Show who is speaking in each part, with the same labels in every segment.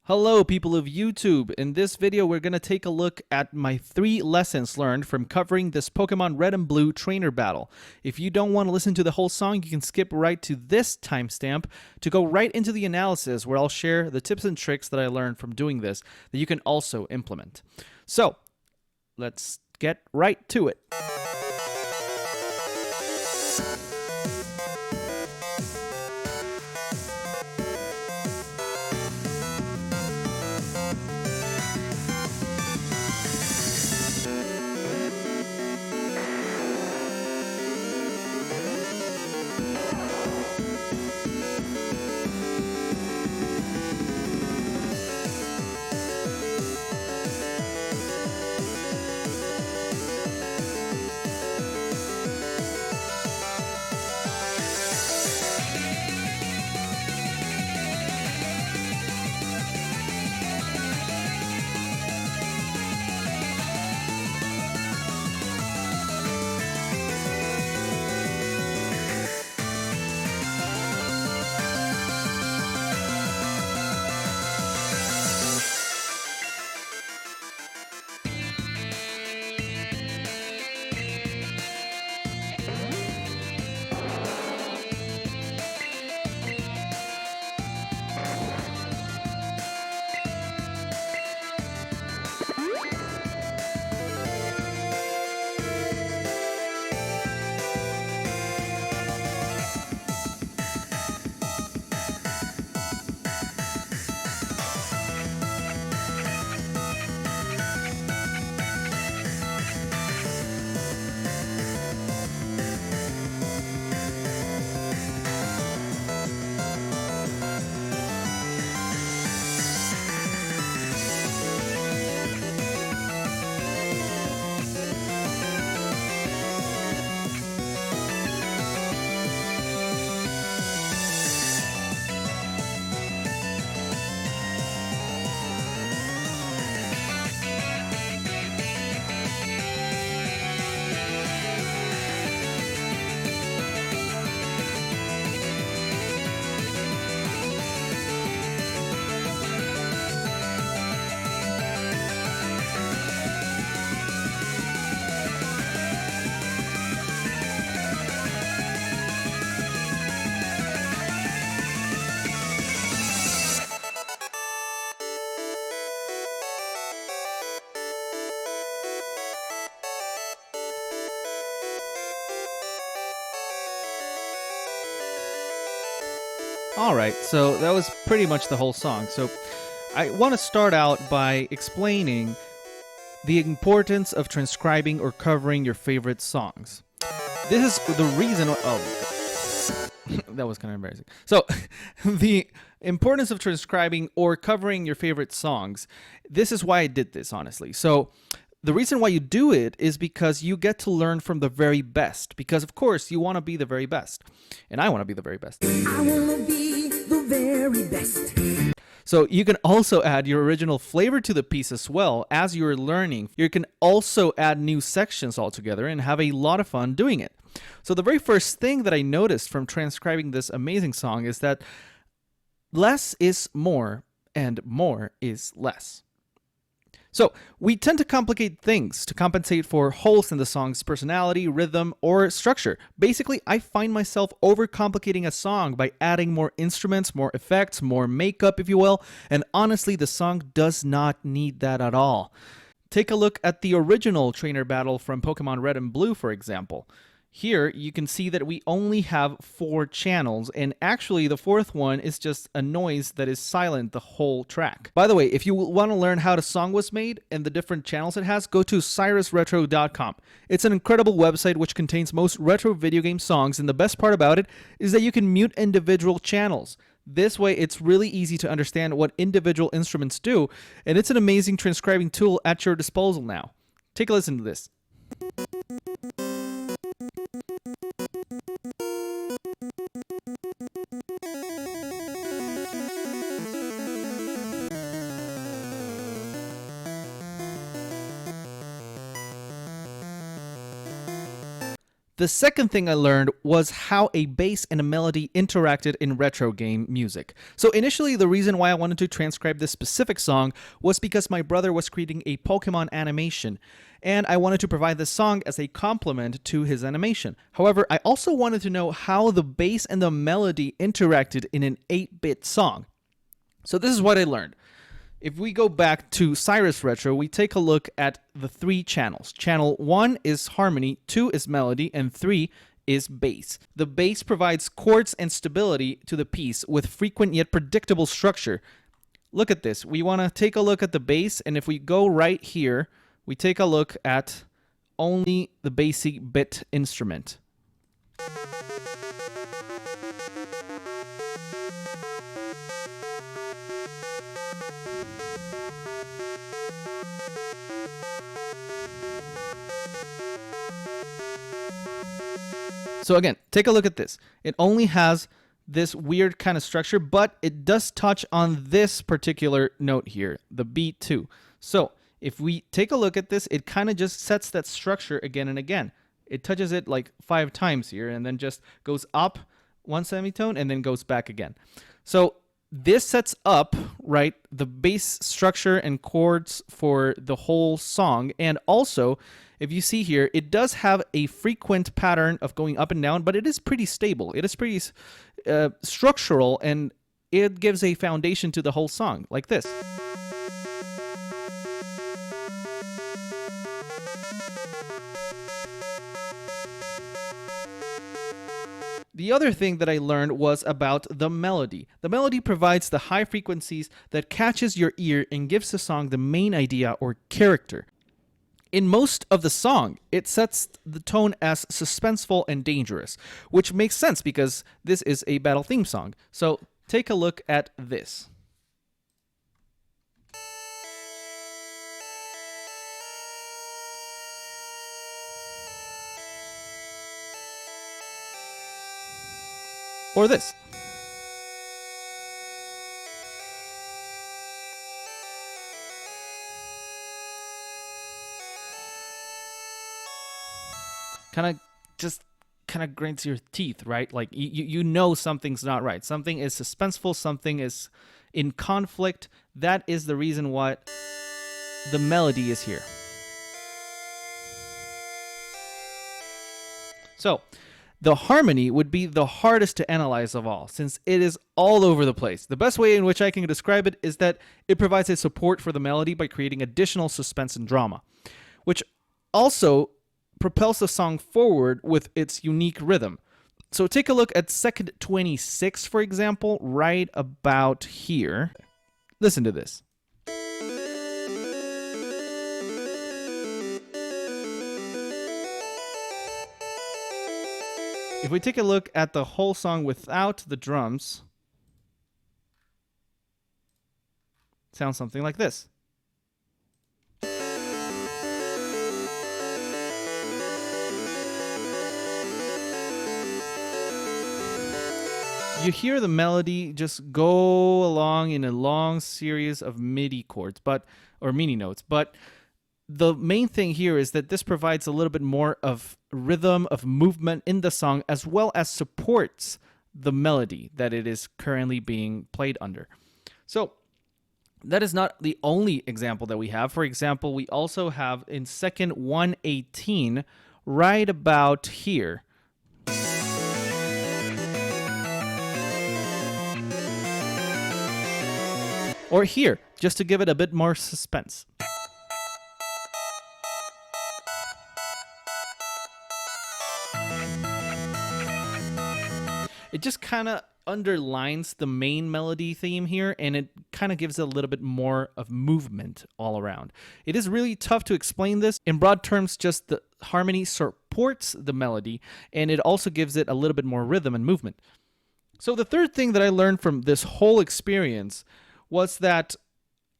Speaker 1: Hello people of YouTube. In this video we're going to take a look at my 3 lessons learned from covering this Pokemon Red and Blue Trainer Battle. If you don't want to listen to the whole song, you can skip right to this timestamp to go right into the analysis where I'll share the tips and tricks that I learned from doing this that you can also implement. So, let's get right to it. Alright, so that was pretty much the whole song. So I want to start out by explaining the importance of transcribing or covering your favorite songs. This is the reason... Oh, that was kind of embarrassing. So, the importance of transcribing or covering your favorite songs, this is why I did this, honestly. So, the reason why you do it is because you get to learn from the very best. Because, of course, you want to be the very best. And I want to be the very best.
Speaker 2: I want to be the very best.
Speaker 1: So you can also add your original flavor to the piece as well as you're learning. You can also add new sections altogether and have a lot of fun doing it. So the very first thing that I noticed from transcribing this amazing song is that less is more and more is less. So, we tend to complicate things to compensate for holes in the song's personality, rhythm, or structure. Basically, I find myself overcomplicating a song by adding more instruments, more effects, more makeup, if you will, and honestly, the song does not need that at all. Take a look at the original trainer battle from Pokemon Red and Blue, for example. Here, you can see that we only have 4 channels, and actually the 4th one is just a noise that is silent the whole track. By the way, if you want to learn how the song was made and the different channels it has, go to cyrusretro.com. It's an incredible website which contains most retro video game songs, and the best part about it is that you can mute individual channels. This way, it's really easy to understand what individual instruments do, and it's an amazing transcribing tool at your disposal now. Take a listen to this. The second thing I learned was how a bass and a melody interacted in retro game music. So initially, the reason why I wanted to transcribe this specific song was because my brother was creating a Pokemon animation, and I wanted to provide this song as a complement to his animation. However, I also wanted to know how the bass and the melody interacted in an 8-bit song. So this is what I learned. If we go back to Cyrus Retro, we take a look at the 3 channels. Channel 1 is harmony, 2 is melody, and 3 is bass. The bass provides chords and stability to the piece with frequent yet predictable structure. Look at this. We want to take a look at the bass, and if we go right here, we take a look at only the basic bit instrument. So again, take a look at this. It only has this weird kind of structure, but it does touch on this particular note here, the B2. So if we take a look at this, it kind of just sets that structure again and again. It touches it like 5 times here and then just goes up 1 semitone and then goes back again. So this sets up, right, the bass structure and chords for the whole song. And also, if you see here, it does have a frequent pattern of going up and down, but it is pretty stable. It is pretty structural, and it gives a foundation to the whole song, like this. The other thing that I learned was about the melody. The melody provides the high frequencies that catches your ear and gives the song the main idea or character. In most of the song, it sets the tone as suspenseful and dangerous, which makes sense because this is a battle theme song. So take a look at this. Or this. Kind of grinds your teeth, right? Like you know something's not right. Something is suspenseful, something is in conflict. That is the reason why the melody is here. So, the harmony would be the hardest to analyze of all, since it is all over the place. The best way in which I can describe it is that it provides a support for the melody by creating additional suspense and drama, which also propels the song forward with its unique rhythm. So take a look at second 26, for example, right about here. Listen to this. If we take a look at the whole song without the drums, it sounds something like this. You hear the melody just go along in a long series of MIDI chords, or MIDI notes, but the main thing here is that this provides a little bit more of rhythm, of movement in the song, as well as supports the melody that it is currently being played under. So that is not the only example that we have. For example, we also have in second 118, right about here. Or here, just to give it a bit more suspense. It just kind of underlines the main melody theme here, and it kind of gives it a little bit more of movement all around. It is really tough to explain this. In broad terms, just the harmony supports the melody, and it also gives it a little bit more rhythm and movement. So the third thing that I learned from this whole experience was that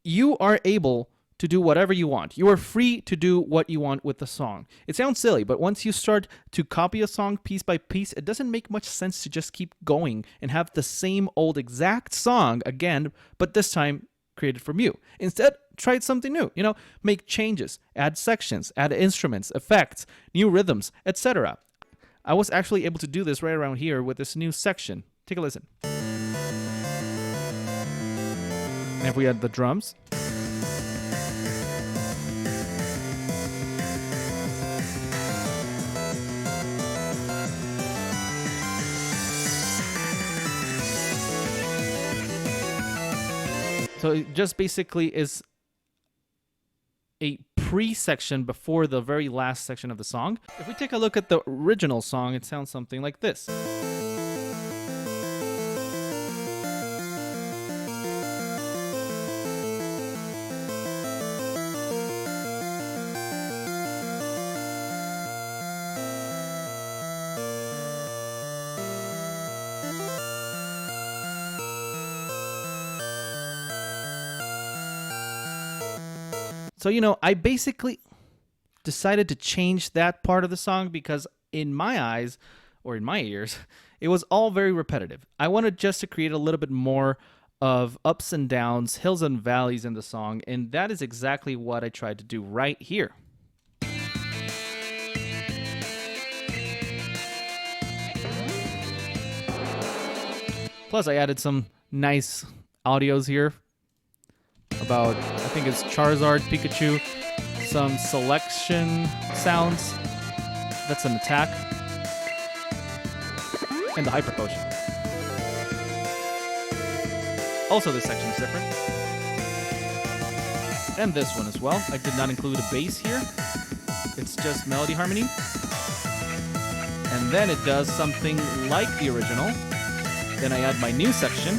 Speaker 1: you are able to do whatever you want. You are free to do what you want with the song. It sounds silly, but once you start to copy a song piece by piece, it doesn't make much sense to just keep going and have the same old exact song again, but this time created from you. Instead, try something new. Make changes, add sections, add instruments, effects, new rhythms, etc. I was actually able to do this right around here with this new section. Take a listen. And if we add the drums. So it just basically is a pre-section before the very last section of the song. If we take a look at the original song, it sounds something like this. So, I basically decided to change that part of the song because in my eyes, or in my ears, it was all very repetitive. I wanted just to create a little bit more of ups and downs, hills and valleys in the song, and that is exactly what I tried to do right here. Plus, I added some nice audios here about, I think it's Charizard, Pikachu, some selection sounds. That's an attack. And the Hyper Potion. Also, this section is different. And this one as well. I did not include a bass here. It's just melody harmony. And then it does something like the original. Then I add my new section,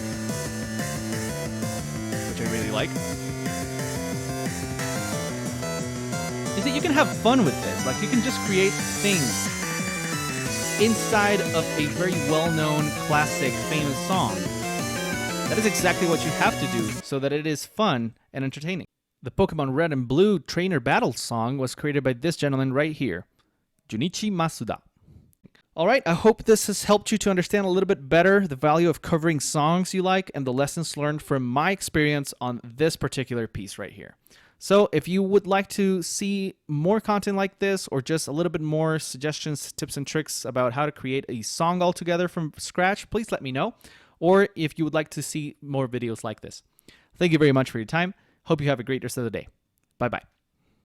Speaker 1: which I really like. You see, you can have fun with this. Like, you can just create things inside of a very well-known, classic, famous song. That is exactly what you have to do so that it is fun and entertaining. The Pokemon Red and Blue Trainer Battle song was created by this gentleman right here, Junichi Masuda. Alright, I hope this has helped you to understand a little bit better the value of covering songs you like and the lessons learned from my experience on this particular piece right here. So if you would like to see more content like this or just a little bit more suggestions, tips, and tricks about how to create a song altogether from scratch, please let me know. Or if you would like to see more videos like this. Thank you very much for your time. Hope you have a great rest of the day. Bye-bye.